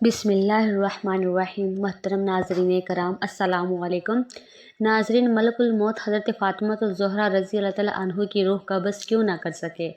بسم اللہ الرحمن الرحیم۔ محترم ناظرین کرام، السلام علیکم۔ ناظرین، ملک الموت حضرت فاطمہ الزہرا رضی اللہ تعالیٰ عنہ کی روح قبض کیوں نہ کر سکے؟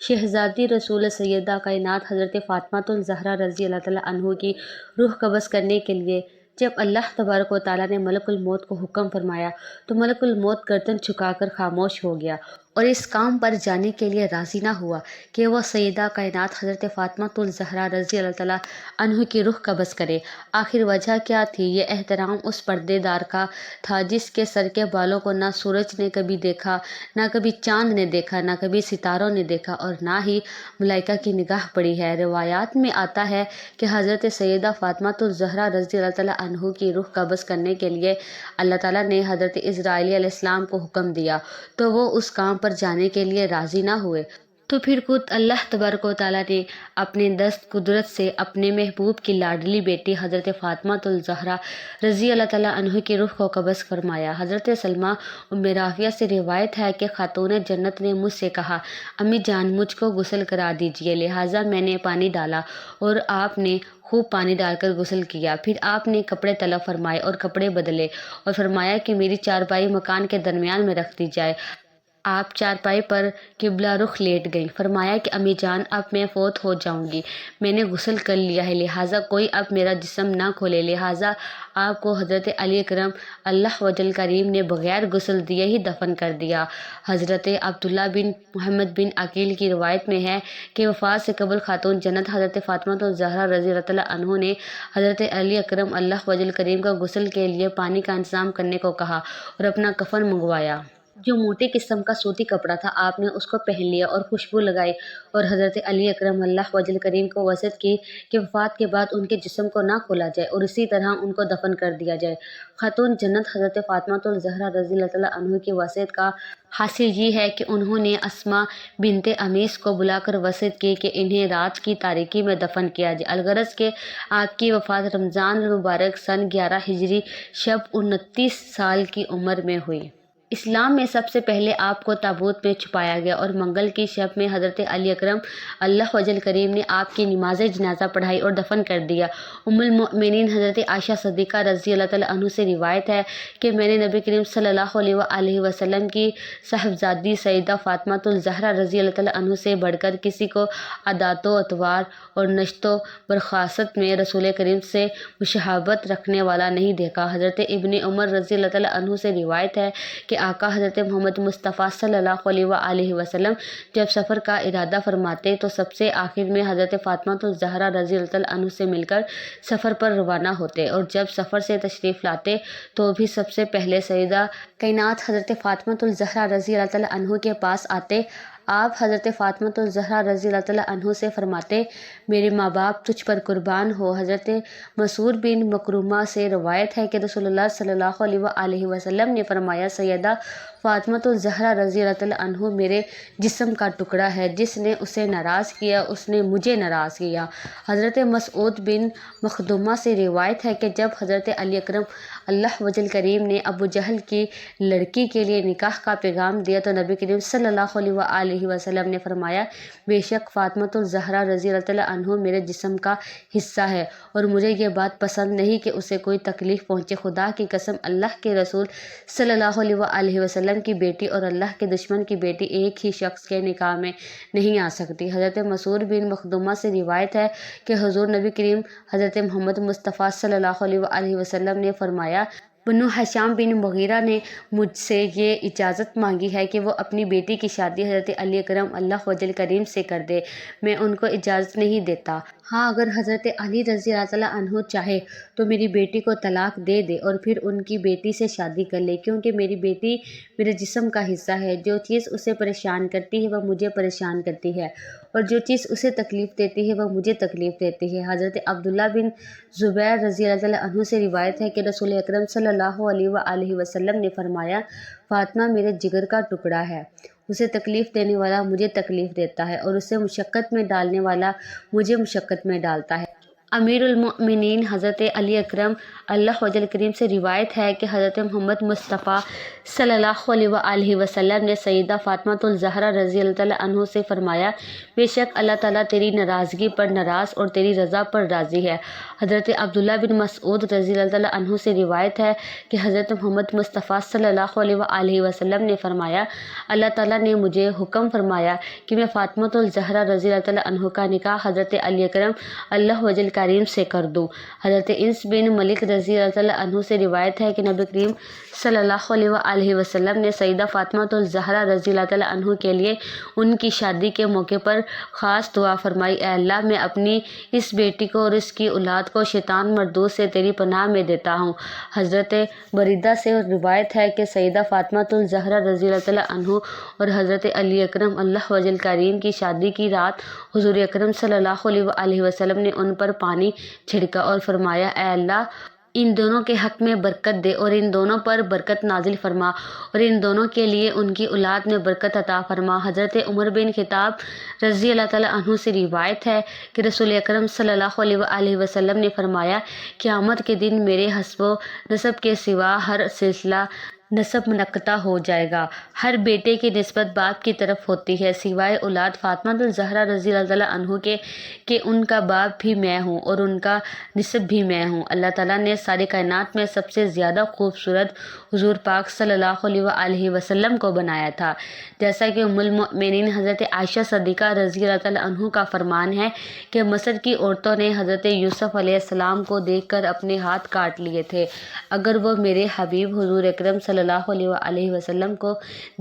شہزادی رسول سیدہ کائنات حضرت فاطمہ الزہرا رضی اللہ تعالیٰ عنہ کی روح قبض کرنے کے لیے جب اللہ تبارک و تعالیٰ نے ملک الموت کو حکم فرمایا تو ملک الموت گردن جھکا کر خاموش ہو گیا اور اس کام پر جانے کے لیے راضی نہ ہوا کہ وہ سیدہ کائنات حضرت فاطمہ الزہرا رضی اللہ تعالیٰ عنہ کی روح قبض کرے۔ آخر وجہ کیا تھی؟ یہ احترام اس پردے دار کا تھا جس کے سر کے بالوں کو نہ سورج نے کبھی دیکھا، نہ کبھی چاند نے دیکھا، نہ کبھی ستاروں نے دیکھا اور نہ ہی ملائکہ کی نگاہ پڑی ہے۔ روایات میں آتا ہے کہ حضرت سیدہ فاطمہ الزہرا رضی اللہ تعالیٰ عنہ کی روح قبض کرنے کے لیے اللہ تعالیٰ نے حضرت اسرائیل علیہ السلام کو حکم دیا تو وہ اس کام پر جانے کے لیے راضی نہ ہوئے، تو پھر خود اللہ تبارک و تعالیٰ نے اپنے دست قدرت سے اپنے محبوب کی لاڈلی بیٹی حضرت فاطمہ الزہرا رضی اللہ تعالیٰ عنہ کی روح کو قبض فرمایا۔ حضرت سلمہ ام رافیہ سے روایت ہے کہ خاتون جنت نے مجھ سے کہا، امی جان مجھ کو غسل کرا دیجیے، لہٰذا میں نے پانی ڈالا اور آپ نے خوب پانی ڈال کر غسل کیا۔ پھر آپ نے کپڑے طلب فرمائے اور کپڑے بدلے اور فرمایا کہ میری چارپائی مکان کے درمیان میں رکھ دی جائے۔ آپ چارپائی پر قبلہ رخ لیٹ گئیں۔ فرمایا کہ امی جان اب میں فوت ہو جاؤں گی، میں نے غسل کر لیا ہے، لہٰذا کوئی اب میرا جسم نہ کھولے۔ لہٰذا آپ کو حضرت علی اکرم اللہ وجل کریم نے بغیر غسل دیے ہی دفن کر دیا۔ حضرت عبداللہ بن محمد بن عقیل کی روایت میں ہے کہ وفات سے قبل خاتون جنت حضرت فاطمہ الزہرا رضی اللہ تعالیٰ عنہ نے حضرت علی اکرم اللہ وجل کریم کا غسل کے لیے پانی کا انتظام کرنے کو کہا اور اپنا کفن منگوایا۔ جو موٹے قسم کا سوتی کپڑا تھا، آپ نے اس کو پہن لیا اور خوشبو لگائی اور حضرت علی اکرم اللہ وجل کریم کو وصیت کی کہ وفات کے بعد ان کے جسم کو نہ کھولا جائے اور اسی طرح ان کو دفن کر دیا جائے۔ خاتون جنت حضرت فاطمہ الزہرا رضی اللہ تعالیٰ عنہ کی وصیت کا حاصل یہ ہے کہ انہوں نے اسماء بنت امیس کو بلا کر وصیت کی کہ انہیں رات کی تاریکی میں دفن کیا جائے، الغرض کہ آپ کی وفات رمضان المبارک سن 11 ہجری شب 29 سال کی عمر میں ہوئی۔ اسلام میں سب سے پہلے آپ کو تابوت میں چھپایا گیا اور منگل کی شب میں حضرت علی اکرم اللہ وجل کریم نے آپ کی نماز جنازہ پڑھائی اور دفن کر دیا۔ ام المؤمنین حضرت عائشہ صدیقہ رضی اللہ تعالیٰ عنہ سے روایت ہے کہ میں نے نبی کریم صلی اللہ علیہ وآلہ وسلم کی صاحبزادی سیدہ فاطمہ الزہرا رضی اللہ تعالیٰ عنہ سے بڑھ کر کسی کو عادات و اطوار اور نشست و برخاست میں رسول کریم سے مشابہت رکھنے والا نہیں دیکھا۔ حضرت ابن عمر رضی اللہ تعالیٰ عنہ سے روایت ہے کہ آقا حضرت محمد مصطفیٰ صلی اللہ علیہ وآلہ وسلم جب سفر کا ارادہ فرماتے تو سب سے آخر میں حضرت فاطمہ الزہرا رضی اللہ تعالیٰ عنہ سے مل کر سفر پر روانہ ہوتے اور جب سفر سے تشریف لاتے تو بھی سب سے پہلے سیدہ کائنات حضرت فاطمہ الزہرا رضی اللہ تعالیٰ عنہ کے پاس آتے۔ آپ حضرت فاطمہ الزہرا رضی اللہ تعالیٰ عنہ سے فرماتے، میرے ماں باپ تجھ پر قربان ہو۔ حضرت مسعود بن مکرمہ سے روایت ہے کہ رسول اللہ صلی اللہ علیہ وآلہ وسلم نے فرمایا، سیدہ فاطمہ الزہرا رضی اللہ تعالیٰ عنہ میرے جسم کا ٹکڑا ہے، جس نے اسے ناراض کیا اس نے مجھے ناراض کیا۔ حضرت مسعود بن مخدومہ سے روایت ہے کہ جب حضرت علی اکرم اللہ وجل کریم نے ابو جہل کی لڑکی کے لیے نکاح کا پیغام دیا تو نبی کریم صلی اللہ علیہ وآلہ وسلم نے فرمایا، بے شک فاطمہ الزہرا رضی اللہ تعالیٰ عنہ میرے جسم کا حصہ ہے اور مجھے یہ بات پسند نہیں کہ اسے کوئی تکلیف پہنچے۔ خدا کی قسم، اللہ کے رسول صلی اللہ علیہ وآلہ وسلم کی بیٹی اور اللہ کے دشمن کی بیٹی ایک ہی شخص کے نکاح میں نہیں آ سکتی۔ حضرت مسعود بن مخدومہ سے روایت ہے کہ حضور نبی کریم حضرت محمد مصطفیٰ صلی اللہ علیہ وآلہ وسلم نے فرمایا، بنو ہشام بن مغیرہ نے مجھ سے یہ اجازت مانگی ہے کہ وہ اپنی بیٹی کی شادی حضرت علی اکرم اللہ وجل کریم سے کر دے، میں ان کو اجازت نہیں دیتا۔ ہاں، اگر حضرت علی رضی اللہ تعالیٰ عنہ چاہے تو میری بیٹی کو طلاق دے دے اور پھر ان کی بیٹی سے شادی کر لے، کیونکہ میری بیٹی میرے جسم کا حصہ ہے۔ جو چیز اسے پریشان کرتی ہے وہ مجھے پریشان کرتی ہے اور جو چیز اسے تکلیف دیتی ہے وہ مجھے تکلیف دیتی ہے۔ حضرت عبداللہ بن زبیر رضی اللہ تعالیٰ عنہ سے روایت ہے کہ رسول اکرم صلی اللہ علیہ وآلہ وسلم نے فرمایا، فاطمہ میرے جگر کا ٹکڑا ہے، اسے تکلیف دینے والا مجھے تکلیف دیتا ہے اور اسے مشقت میں ڈالنے والا مجھے مشقت میں ڈالتا ہے۔ امیر المؤمنین حضرت علی اکرم اللہ وجل کریم سے روایت ہے کہ حضرت محمد مصطفیٰ صلی اللہ علیہ وآلہ وسلم نے سیدہ فاطمہ الزہرا رضی اللہ تعالیٰ عنہ سے فرمایا، بے شک اللہ تعالیٰ تیری ناراضگی پر ناراض اور تیری رضا پر راضی ہے۔ حضرت عبداللہ بن مسعود رضی اللہ تعالیٰ عنہ سے روایت ہے کہ حضرت محمد مصطفیٰ صلی اللہ علیہ وآلہ وسلم نے فرمایا، اللہ تعالیٰ نے مجھے حکم فرمایا کہ میں فاطمہ الزہرا رضی اللہ تعالیٰ عنہ کا نکاح حضرت علی اکرم اللہ وجل کریم سے کر دوں۔ حضرت انس بن ملک رضی اللہ تعالیٰ عنہ سے روایت ہے کہ نبی کریم صلی اللہ علیہ وآلہ وسلم نے سیدہ فاطمہ الزہرا رضی اللہ تعالیٰ عنہ کے لیے ان کی شادی کے موقع پر خاص دعا فرمائی، اے اللہ میں اپنی اس بیٹی کو اور اس کی اولاد کو شیطان مردود سے تیری پناہ میں دیتا ہوں۔ حضرت بریدہ سے روایت ہے کہ سیدہ فاطمہ الزہرا رضی اللہ تعالیٰ عنہ اور حضرت علی اکرم اللہ وجل کریم کی شادی کی رات حضور اکرم صلی اللہ علیہ وآلہ وسلم نے ان پر پانی چھڑکا اور فرمایا، اے اللہ ان دونوں کے حق میں برکت دے اور ان دونوں پر برکت نازل فرما اور ان دونوں کے لیے ان کی اولاد میں برکت عطا فرما۔ حضرت عمر بن خطاب رضی اللہ تعالیٰ عنہ سے روایت ہے کہ رسول اکرم صلی اللہ علیہ وآلہ وسلم نے فرمایا، قیامت کے دن میرے حسب و نسب کے سوا ہر سلسلہ نسب منقطع ہو جائے گا۔ ہر بیٹے کی نسبت باپ کی طرف ہوتی ہے سوائے اولاد فاطمہ الزہرا رضی اللہ تعالیٰ عنہ کے کہ ان کا باپ بھی میں ہوں اور ان کا نسب بھی میں ہوں۔ اللہ تعالیٰ نے ساری کائنات میں سب سے زیادہ خوبصورت حضور پاک صلی اللہ علیہ وآلہ وسلم کو بنایا تھا، جیسا کہ ام المؤمنین حضرت عائشہ صدیقہ رضی اللہ تعالیٰ عنہ کا فرمان ہے کہ مصر کی عورتوں نے حضرت یوسف علیہ السلام کو دیکھ کر اپنے ہاتھ کاٹ لیے تھے، اگر وہ میرے حبیب حضور اکرم صلی اللہ علیہ وآلہ وسلم کو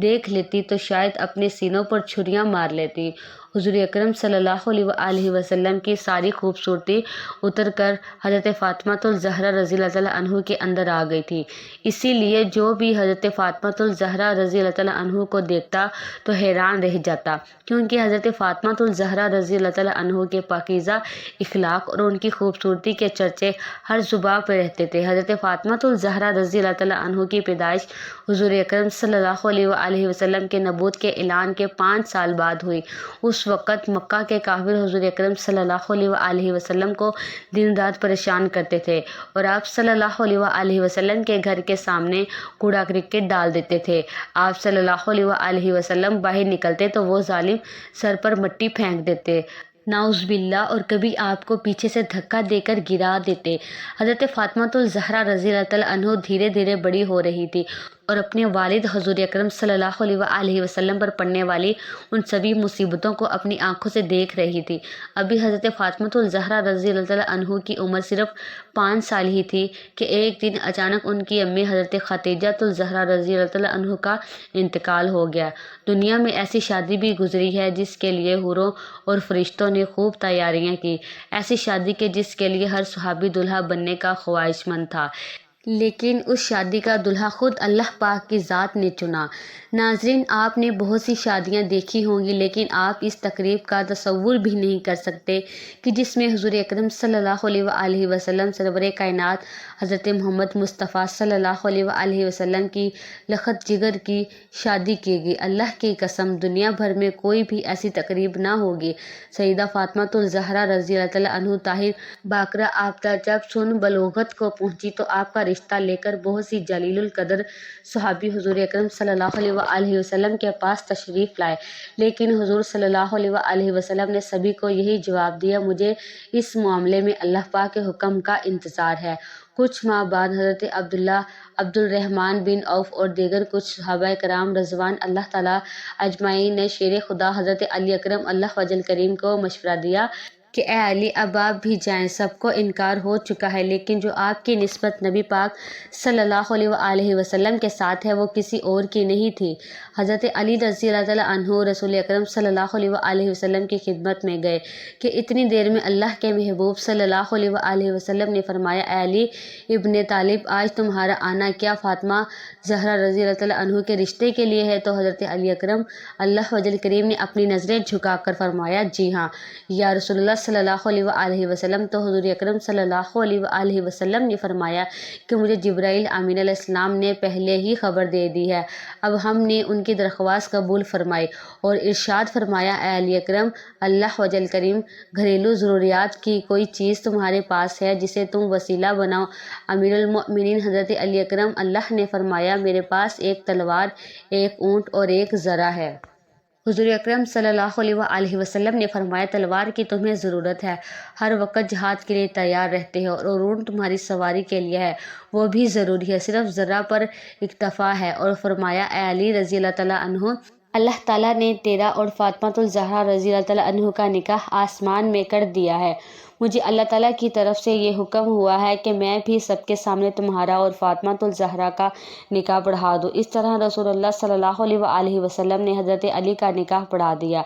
دیکھ لیتی تو شاید اپنے سینوں پر چھریاں مار لیتی۔ حضور اکرم صلی اللہ علیہ وآلہ وسلم کی ساری خوبصورتی اتر کر حضرت فاطمہ الزہرا رضی اللہ تعالیٰ عنہ کے اندر آ گئی تھی، اسی لیے جو بھی حضرت فاطمہ الزہرا رضی اللہ تعالیٰ عنہ کو دیکھتا تو حیران رہ جاتا، کیونکہ حضرت فاطمہ الزہرا رضی اللہ تعالیٰ عنہ کے پاکیزہ اخلاق اور ان کی خوبصورتی کے چرچے ہر زبان پہ رہتے تھے۔ حضرت فاطمہ الزہرا رضی اللہ تعالیٰ عنہ کی پیدائش حضور اکرم صلی اللہ علیہ وآلہ وسلم کے نبوت کے اعلان کے 5 سال بعد ہوئی۔ اس وقت مکہ کے کافر حضور اکرم صلی اللہ علیہ وآلہ وسلم کو دن رات پریشان کرتے تھے اور آپ صلی اللہ علیہ وآلہ وسلم کے گھر کے سامنے کوڑا کرکٹ ڈال دیتے تھے۔ آپ صلی اللہ علیہ وآلہ وسلم باہر نکلتے تو وہ ظالم سر پر مٹی پھینک دیتے، نعوذ باللہ، اور کبھی آپ کو پیچھے سے دھکا دے کر گرا دیتے۔ حضرت فاطمہ الزہرا رضی اللہ تعالیٰ عنہ دھیرے دھیرے بڑی ہو رہی تھی اور اپنے والد حضور اکرم صلی اللہ علیہ وآلہ وسلم پر پڑنے والی ان سبھی مصیبتوں کو اپنی آنکھوں سے دیکھ رہی تھی۔ ابھی حضرت فاطمہ الزہرا رضی اللہ تعالیٰ عنہ کی عمر صرف 5 سال ہی تھی کہ ایک دن اچانک ان کی امی حضرت خدیجہ الزہرا رضی اللہ تعالیٰ عنہ کا انتقال ہو گیا۔ دنیا میں ایسی شادی بھی گزری ہے جس کے لیے حوروں اور فرشتوں نے خوب تیاریاں کی، ایسی شادی کے جس کے لیے ہر صحابی دلہا بننے کا خواہش مند تھا، لیکن اس شادی کا دلہا خود اللہ پاک کی ذات نے چنا۔ ناظرین، آپ نے بہت سی شادیاں دیکھی ہوں گی، لیکن آپ اس تقریب کا تصور بھی نہیں کر سکتے کہ جس میں حضور اکرم صلی اللہ علیہ وآلہ وسلم سرور کائنات حضرت محمد مصطفیٰ صلی اللہ علیہ وآلہ وسلم کی لخت جگر کی شادی کی گئی۔ اللہ کی قسم دنیا بھر میں کوئی بھی ایسی تقریب نہ ہوگی۔ سیدہ فاطمہ الزہرا رضی اللہ تعالیٰ عنہ طاہر باقرہ آفتہ جب سن بلوغت کو پہنچی تو آپ کا رشتہ لے کر بہت سی جلیل القدر صحابی حضور اکرم صلی اللہ علیہ وآلہ وسلم کے پاس تشریف لائے، لیکن حضور صلی اللہ علیہ وآلہ وسلم نے سبھی کو یہی جواب دیا، مجھے اس معاملے میں اللہ پاک کے حکم کا انتظار ہے۔ کچھ ماہ بعد حضرت عبداللہ عبد الرحمن بن عوف اور دیگر کچھ صحابہ کرام رضوان اللہ تعالیٰ اجمعین نے شیر خدا حضرت علی اکرم اللہ وجل کریم کو مشورہ دیا کہ اے علی، اب آپ بھی جائیں، سب کو انکار ہو چکا ہے، لیکن جو آپ کی نسبت نبی پاک صلی اللہ علیہ وآلہ وسلم کے ساتھ ہے وہ کسی اور کی نہیں تھی۔ حضرت علی رضی اللہ تعالیٰ عنہ رسول اکرم صلی اللہ علیہ وآلہ وسلم کی خدمت میں گئے کہ اتنی دیر میں اللہ کے محبوب صلی اللہ علیہ وآلہ وسلم نے فرمایا، اے علی ابن طالب، آج تمہارا آنا کیا فاطمہ زہرا رضی اللہ تعالیٰ عنہ کے رشتے کے لیے ہے؟ تو حضرت علی اکرم اللہ وجل کریم نے اپنی نظریں جھکا کر فرمایا، جی ہاں یا رسول اللہ صلی اللہ علیہ وآلہ وسلم تو حضور اکرم صلی اللہ علیہ وآلہ وسلم نے فرمایا کہ مجھے جبرائیل امین علیہ السلام نے پہلے ہی خبر دے دی ہے۔ اب ہم نے ان کی درخواست قبول فرمائی اور ارشاد فرمایا، اے علی اکرم، اللہ وجل کریم گھریلو ضروریات کی کوئی چیز تمہارے پاس ہے جسے تم وسیلہ بناؤ؟ امیر المؤمنین حضرت علی اکرم اللہ نے فرمایا، میرے پاس ایک تلوار، ایک اونٹ اور ایک ذرہ ہے۔ حضور اکرم صلی اللہ علیہ وآلہ وسلم نے فرمایا، تلوار کی تمہیں ضرورت ہے، ہر وقت جہاد کے لیے تیار رہتے ہو، اور اونٹ تمہاری سواری کے لیے ہے، وہ بھی ضروری ہے، صرف ذرہ پر اکتفا ہے۔ اور فرمایا، اے علی رضی اللہ تعالیٰ عنہ، اللہ تعالیٰ نے تیرا اور فاطمۃ الزہرا رضی اللہ تعالیٰ عنہ کا نکاح آسمان میں کر دیا ہے۔ مجھے اللہ تعالیٰ کی طرف سے یہ حکم ہوا ہے کہ میں بھی سب کے سامنے تمہارا اور فاطمۃ الزہرا کا نکاح پڑھا دوں۔ اس طرح رسول اللہ صلی اللہ علیہ وآلہ وسلم نے حضرت علی کا نکاح پڑھا دیا۔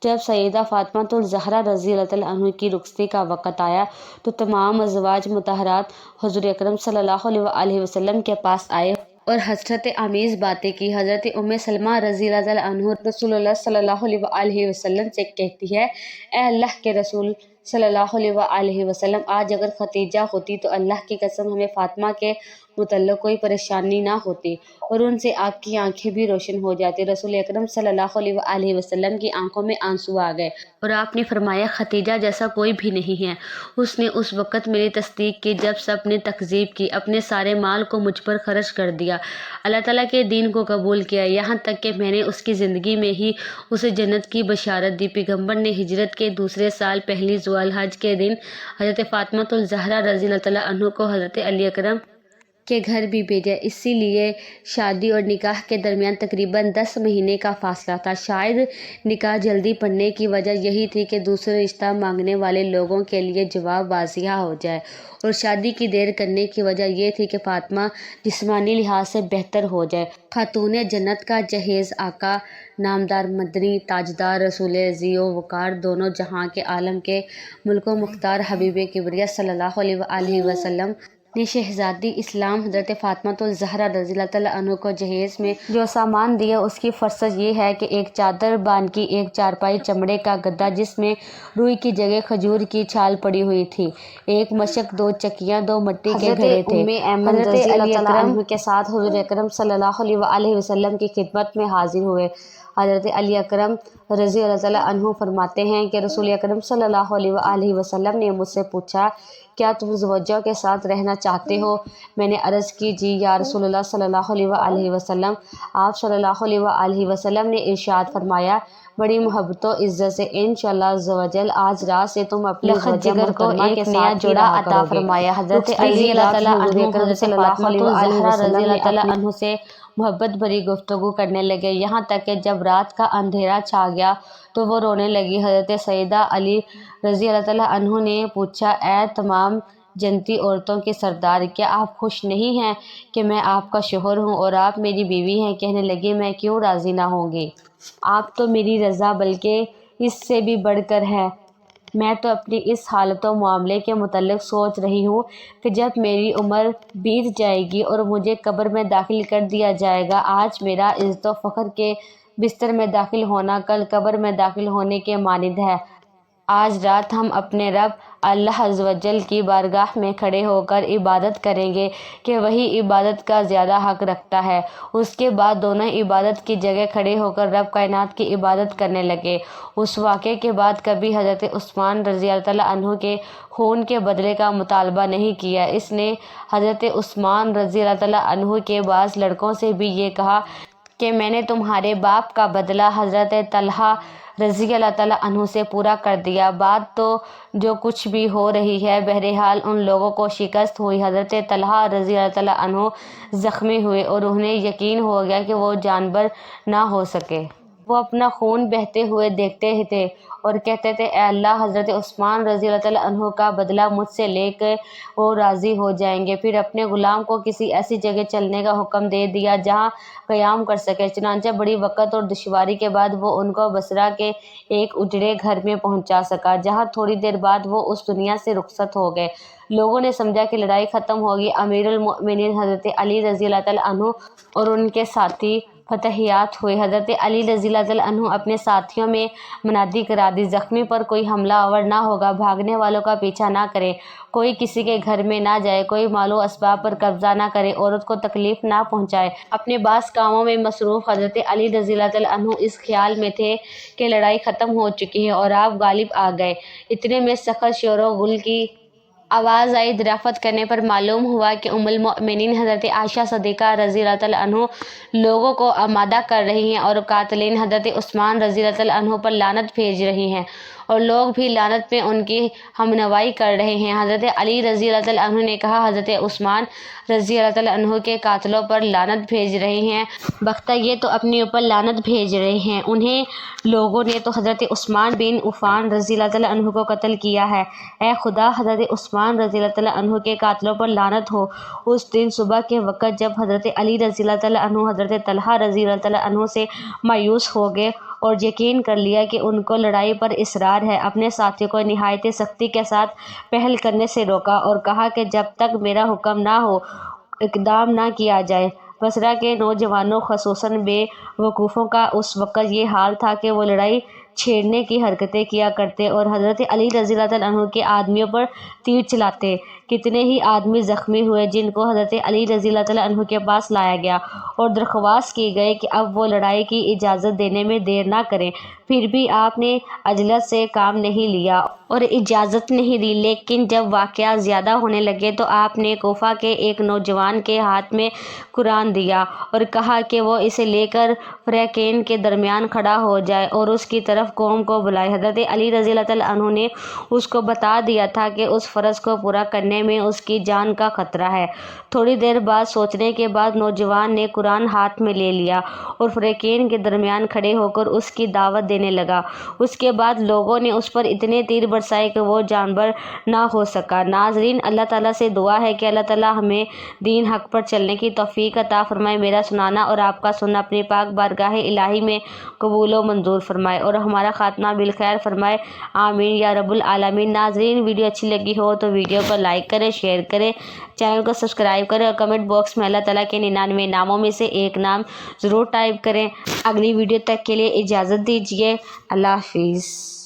جب سیدہ فاطمۃ الزہرا رضی اللہ تعالیٰ عنہ کی رخصتی کا وقت آیا تو تمام ازواج مطہرات حضور اکرم صلی اللہ علیہ وآلہ وسلم کے پاس آئے اور حسرت آمیز باتیں کی۔ حضرت ام سلمہ رضی اللہ تعالیٰ عنہ رسول اللہ صلی اللہ علیہ وآلہ وسلم سے کہتی ہے، اے اللہ کے رسول صلی اللہ علیہ وآلہ وسلم، آج اگر ختیجہ ہوتی تو اللہ کی قسم ہمیں فاطمہ کے متعلق کوئی پریشانی نہ ہوتی اور ان سے آپ کی آنکھیں بھی روشن ہو جاتی۔ رسول اکرم صلی اللہ علیہ وآلہ وسلم کی آنکھوں میں آنسو آ گئے اور آپ نے فرمایا، ختیجہ جیسا کوئی بھی نہیں ہے، اس نے اس وقت میری تصدیق کی جب سب نے تکذیب کی، اپنے سارے مال کو مجھ پر خرچ کر دیا، اللہ تعالیٰ کے دین کو قبول کیا، یہاں تک کہ میں نے اس کی زندگی میں ہی اسے جنت کی بشارت دی۔ پیغمبر نے ہجرت کے دوسرے سال پہلی ذو الحج کے دن حضرت فاطمۃ الزہرا رضی اللہ تعالیٰ عنہ کو حضرت علی اکرم کے گھر بھی بھیجا، اسی لیے شادی اور نکاح کے درمیان تقریباً 10 مہینے کا فاصلہ تھا۔ شاید نکاح جلدی پڑھنے کی وجہ یہی تھی کہ دوسرے رشتہ مانگنے والے لوگوں کے لیے جواب واضح ہو جائے، اور شادی کی دیر کرنے کی وجہ یہ تھی کہ فاطمہ جسمانی لحاظ سے بہتر ہو جائے۔ خاتون جنت کا جہیز، آقا نامدار، مدنی تاجدار، رسول ذی و وقار، دونوں جہاں کے عالم کے ملک و مختار حبیب کبریا صلی اللہ علیہ وآلہ وسلم نے شہزادی اسلام حضرت فاطمۃ الزہرا رضی اللہ تعالیٰ عنہ کو جہیز میں جو سامان دیا اس کی فہرست یہ ہے کہ ایک چادر بان کی، ایک چارپائی چمڑے کا گدا جس میں روئی کی جگہ کھجور کی چھال پڑی ہوئی تھی، ایک مشق، 2 چکیاں، 2 مٹی کے گھڑے تھے۔ حضرت علی اکرم کے ساتھ حضور اکرم صلی اللہ علیہ وآلہ وسلم کی خدمت میں حاضر ہوئے۔ حضرت علی اکرم رضی اللہ تعالیٰ عنہ فرماتے ہیں کہ رسول اکرم صلی اللہ علیہ وآلہ وسلم نے مجھ سے پوچھا، کیا تم زوجوں کے ساتھ رہنا چاہتے ہو؟ میں نے عرض کی، جی یا رسول اللہ صلی اللہ علیہ وآلہ وسلم۔ آپ صلی اللہ علیہ وآلہ وسلم نے ارشاد فرمایا، بڑی محبت و عزت سے انشاءاللہ عز و جل آج رات سے تم اپنی جگر کو ایک نیا جوڑا عطا فرمایا۔ حضرت علی اللہ تعالیٰ عنہ حضرت فاطمۃ الزہرا رضی اللہ تعالیٰ عنہ سے محبت بھری گفتگو کرنے لگے، یہاں تک کہ جب رات کا اندھیرا چھا گیا تو وہ رونے لگی۔ حضرت سیدہ علی رضی اللہ تعالیٰ عنہ نے پوچھا، اے تمام جنتی عورتوں کے سردار، کیا آپ خوش نہیں ہیں کہ میں آپ کا شوہر ہوں اور آپ میری بیوی ہیں؟ کہنے لگی، میں کیوں راضی نہ ہوں گی، آپ تو میری رضا بلکہ اس سے بھی بڑھ کر ہے۔ میں تو اپنی اس حالت و معاملے کے متعلق سوچ رہی ہوں کہ جب میری عمر بیت جائے گی اور مجھے قبر میں داخل کر دیا جائے گا، آج میرا عزت و فخر کے بستر میں داخل ہونا کل قبر میں داخل ہونے کے مانند ہے۔ آج رات ہم اپنے رب اللہ عز و جل کی بارگاہ میں کھڑے ہو کر عبادت کریں گے کہ وہی عبادت کا زیادہ حق رکھتا ہے۔ اس کے بعد دونوں عبادت کی جگہ کھڑے ہو کر رب کائنات کی عبادت کرنے لگے۔ اس واقعے کے بعد کبھی حضرت عثمان رضی اللہ تعالیٰ عنہ کے خون کے بدلے کا مطالبہ نہیں کیا۔ اس نے حضرت عثمان رضی اللہ تعالیٰ عنہ کے بعض لڑکوں سے بھی یہ کہا کہ میں نے تمہارے باپ کا بدلہ حضرت طلحہ رضی اللہ تعالیٰ عنہ سے پورا کر دیا۔ بات تو جو کچھ بھی ہو رہی ہے، بہرحال ان لوگوں کو شکست ہوئی۔ حضرت طلحہ رضی اللہ تعالیٰ عنہ زخمی ہوئے اور انہیں یقین ہو گیا کہ وہ جانبر نہ ہو سکے۔ وہ اپنا خون بہتے ہوئے دیکھتے تھے اور کہتے تھے، اے اللہ، حضرت عثمان رضی اللہ تعالیٰ عنہ کا بدلہ مجھ سے لے کے وہ راضی ہو جائیں گے۔ پھر اپنے غلام کو کسی ایسی جگہ چلنے کا حکم دے دیا جہاں قیام کر سکے۔ چنانچہ بڑی وقت اور دشواری کے بعد وہ ان کو بصرہ کے ایک اجڑے گھر میں پہنچا سکا، جہاں تھوڑی دیر بعد وہ اس دنیا سے رخصت ہو گئے۔ لوگوں نے سمجھا کہ لڑائی ختم ہوگی۔ امیر المؤمنین حضرت علی رضی اللہ تعالیٰ عنہ اور ان کے ساتھی فتحیات ہوئے۔ حضرت علی رضی اللہ تعالیٰ عنہ اپنے ساتھیوں میں منادی کرا دی، زخمی پر کوئی حملہ آور نہ ہوگا، بھاگنے والوں کا پیچھا نہ کرے، کوئی کسی کے گھر میں نہ جائے، کوئی مال و اسباب پر قبضہ نہ کرے، عورت کو تکلیف نہ پہنچائے۔ اپنے بعض کاموں میں مصروف حضرت علی رضی اللہ تعالیٰ عنہ اس خیال میں تھے کہ لڑائی ختم ہو چکی ہے اور آپ غالب آ گئے۔ اتنے میں سخت شور و غل کی آواز آئی۔ دریافت کرنے پر معلوم ہوا کہ ام المؤمنین حضرت عائشہ صدیقہ رضی اللہ تعالیٰ عنہ لوگوں کو آمادہ کر رہی ہیں اور قاتلین حضرت عثمان رضی اللہ تعالیٰ عنہ پر لعنت بھیج رہی ہیں، اور لوگ بھی لعنت میں ان کی ہمنوائی کر رہے ہیں۔ حضرت علی رضی اللہ تعالیٰ عنہ نے کہا، حضرت عثمان رضی اللہ تعالیٰ عنہ کے قاتلوں پر لعنت بھیج رہے ہیں، بختہ یہ تو اپنے اوپر لعنت بھیج رہے ہیں، انہیں لوگوں نے تو حضرت عثمان بن عفان رضی اللہ تعالیٰ عنہ کو قتل کیا ہے۔ اے خدا، حضرت عثمان رضی اللہ تعالیٰ عنہ کے قاتلوں پر لعنت ہو۔ اس دن صبح کے وقت جب حضرت علی رضی اللہ تعالیٰ عنہ حضرت طلحہ رضی اللہ تعالیٰ عنہ سے مایوس ہو گئے اور یقین کر لیا کہ ان کو لڑائی پر اصرار ہے، اپنے ساتھی کو نہایت سختی کے ساتھ پہل کرنے سے روکا اور کہا کہ جب تک میرا حکم نہ ہو اقدام نہ کیا جائے۔ بصرہ کے نوجوانوں خصوصاً بے وقوفوں کا اس وقت یہ حال تھا کہ وہ لڑائی چھیڑنے کی حرکتیں کیا کرتے اور حضرت علی رضی اللہ تعالیٰ عنہ کے آدمیوں پر تیر چلاتے۔ کتنے ہی آدمی زخمی ہوئے جن کو حضرت علی رضی اللہ تعالیٰ عنہ کے پاس لایا گیا اور درخواست کی گئی کہ اب وہ لڑائی کی اجازت دینے میں دیر نہ کریں، پھر بھی آپ نے عجلت سے کام نہیں لیا اور اجازت نہیں دی۔ لیکن جب واقعات زیادہ ہونے لگے تو آپ نے کوفہ کے ایک نوجوان کے ہاتھ میں قرآن دیا اور کہا کہ وہ اسے لے کر فریقین کے درمیان کھڑا ہو جائے اور اس کی طرف قوم کو بلائے۔ حضرت علی رضی اللہ تعالیٰ عنہ نے اس کو بتا دیا تھا کہ اس فرض کو پورا کرنے میں اس کی جان کا خطرہ ہے۔ تھوڑی دیر بعد سوچنے کے بعد نوجوان نے قرآن ہاتھ میں لے لیا اور فریقین کے درمیان کھڑے ہو کر اس کی دعوت دینے لگا۔ اس کے بعد لوگوں نے اس پر اتنے تیر برسائے کہ وہ جانبر نہ ہو سکا۔ ناظرین، اللہ تعالیٰ سے دعا ہے کہ اللہ تعالیٰ ہمیں دین حق پر چلنے کی توفیق عطا فرمائے، میرا سنانا اور آپ کا سننا اپنی پاک بارگاہ الہی میں قبول و منظور فرمائے اور ہمارا خاتمہ بالخیر فرمائے، آمین یا رب العالمین۔ ناظرین، ویڈیو اچھی لگی ہو تو ویڈیو کو لائک کریں، شیئر کریں، چینل کو سبسکرائب کریں اور کمنٹ باکس میں اللہ تعالیٰ کے 99 ناموں میں سے ایک نام ضرور ٹائپ کریں۔ اگلی ویڈیو تک کے لیے اجازت دیجیے، اللہ حافظ۔